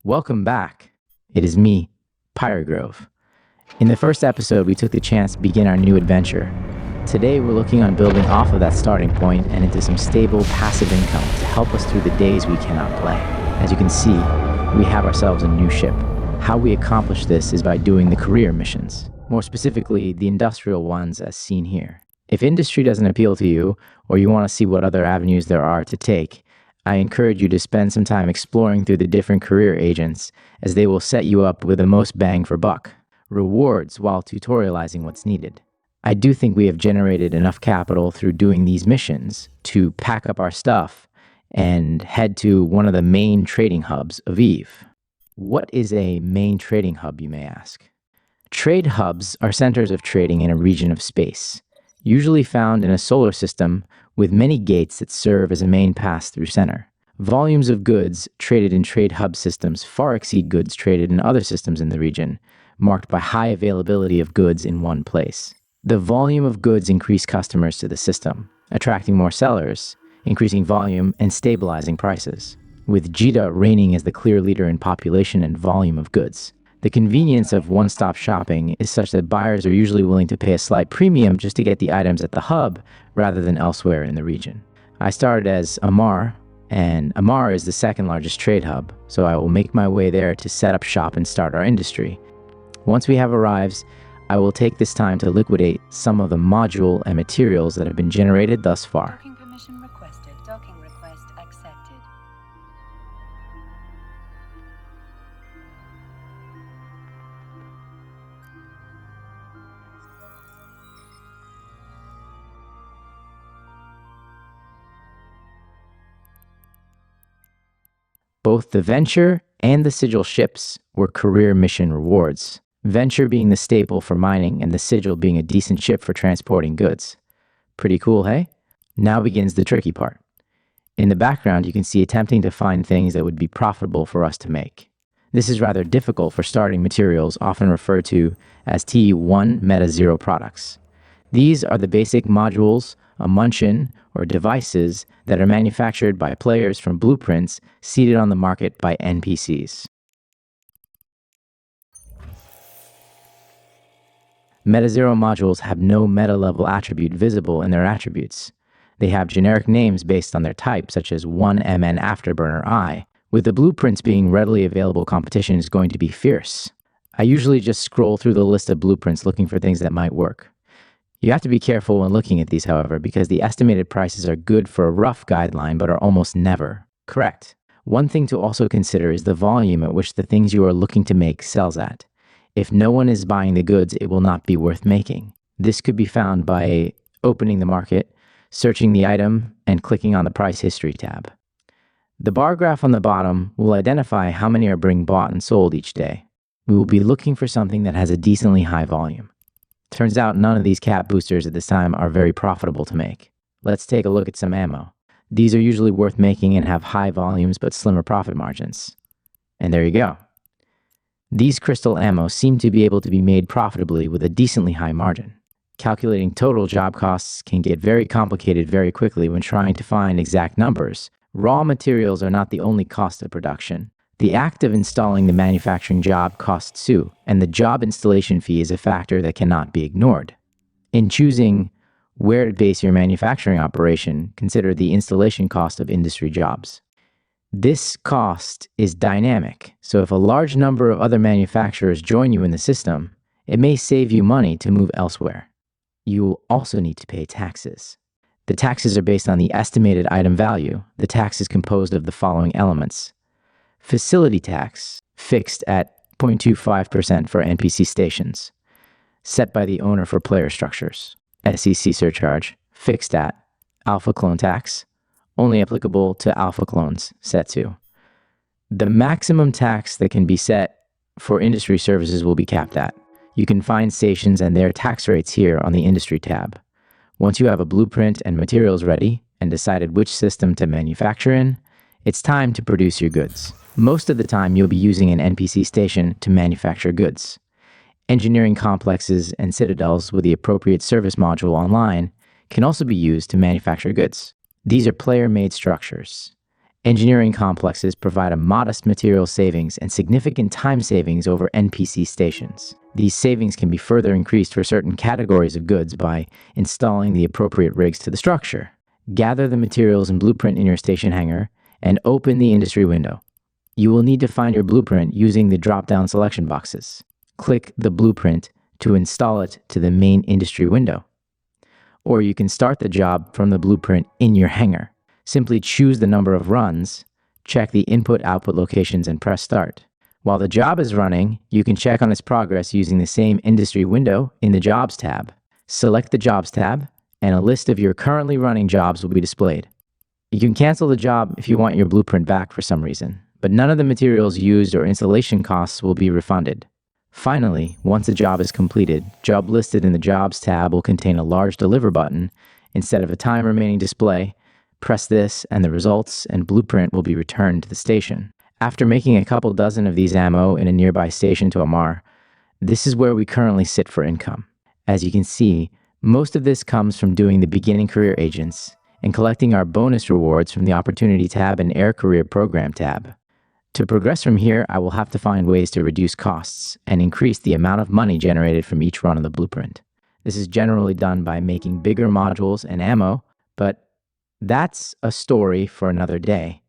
Welcome back. It is me, Pyregrove. In the first episode, we took the chance to begin our new adventure. Today, we're looking on building off of that starting point and into some stable, passive income to help us through the days we cannot play. As you can see, we have ourselves a new ship. How we accomplish this is by doing the career missions, more specifically, the industrial ones as seen here. If industry doesn't appeal to you, or you want to see what other avenues there are to take, I encourage you to spend some time exploring through the different career agents, as they will set you up with the most bang for buck, rewards while tutorializing what's needed. I do think we have generated enough capital through doing these missions to pack up our stuff and head to one of the main trading hubs of Eve. What is a main trading hub, you may ask? Trade hubs are centers of trading in a region of space, usually found in a solar system with many gates that serve as a main pass-through center. Volumes of goods traded in trade hub systems far exceed goods traded in other systems in the region, marked by high availability of goods in one place. The volume of goods increase customers to the system, attracting more sellers, increasing volume, and stabilizing prices, with Jeddah reigning as the clear leader in population and volume of goods. The convenience of one-stop shopping is such that buyers are usually willing to pay a slight premium just to get the items at the hub rather than elsewhere in the region. I started as Amar, and Amar is the second largest trade hub, so I will make my way there to set up shop and start our industry. Once we have arrived, I will take this time to liquidate some of the module and materials that have been generated thus far. Docking permission requested. Docking request accepted. Both the Venture and the Sigil ships were career mission rewards. Venture being the staple for mining and the Sigil being a decent ship for transporting goods. Pretty cool, hey? Now begins the tricky part. In the background, you can see attempting to find things that would be profitable for us to make. This is rather difficult for starting materials, often referred to as T1 Meta 0 products. These are the basic modules, a munchkin, or devices that are manufactured by players from blueprints seeded on the market by NPCs. Meta 0 modules have no meta-level attribute visible in their attributes. They have generic names based on their type, such as 1MN Afterburner I. With the blueprints being readily available, competition is going to be fierce. I usually just scroll through the list of blueprints looking for things that might work. You have to be careful when looking at these, however, because the estimated prices are good for a rough guideline, but are almost never correct. One thing to also consider is the volume at which the things you are looking to make sells at. If no one is buying the goods, it will not be worth making. This could be found by opening the market, searching the item, and clicking on the price history tab. The bar graph on the bottom will identify how many are being bought and sold each day. We will be looking for something that has a decently high volume. Turns out none of these cap boosters at this time are very profitable to make. Let's take a look at some ammo. These are usually worth making and have high volumes but slimmer profit margins. And there you go. These crystal ammo seem to be able to be made profitably with a decently high margin. Calculating total job costs can get very complicated very quickly when trying to find exact numbers. Raw materials are not the only cost of production. The act of installing the manufacturing job costs too, and the job installation fee is a factor that cannot be ignored. In choosing where to base your manufacturing operation, consider the installation cost of industry jobs. This cost is dynamic, so if a large number of other manufacturers join you in the system, it may save you money to move elsewhere. You will also need to pay taxes. The taxes are based on the estimated item value. The tax is composed of the following elements. Facility tax, fixed at 0.25% for NPC stations, set by the owner for player structures. SEC surcharge, fixed at alpha clone tax, only applicable to alpha clones, set to. The maximum tax that can be set for industry services will be capped at. You can find stations and their tax rates here on the industry tab. Once you have a blueprint and materials ready and decided which system to manufacture in, it's time to produce your goods. Most of the time, you'll be using an NPC station to manufacture goods. Engineering complexes and citadels with the appropriate service module online can also be used to manufacture goods. These are player-made structures. Engineering complexes provide a modest material savings and significant time savings over NPC stations. These savings can be further increased for certain categories of goods by installing the appropriate rigs to the structure. Gather the materials and blueprint in your station hangar and open the industry window. You will need to find your blueprint using the drop-down selection boxes. Click the blueprint to install it to the main industry window. Or you can start the job from the blueprint in your hangar. Simply choose the number of runs, check the input-output locations, and press start. While the job is running, you can check on its progress using the same industry window in the Jobs tab. Select the Jobs tab, and a list of your currently running jobs will be displayed. You can cancel the job if you want your blueprint back for some reason, but none of the materials used or installation costs will be refunded. Finally, once a job is completed, job listed in the Jobs tab will contain a large Deliver button instead of a time remaining display. Press this and the results and blueprint will be returned to the station. After making a couple dozen of these ammo in a nearby station to Amar, this is where we currently sit for income. As you can see, most of this comes from doing the beginning career agents and collecting our bonus rewards from the Opportunity tab and Air Career Program tab. To progress from here, I will have to find ways to reduce costs and increase the amount of money generated from each run of the blueprint. This is generally done by making bigger modules and ammo, but that's a story for another day.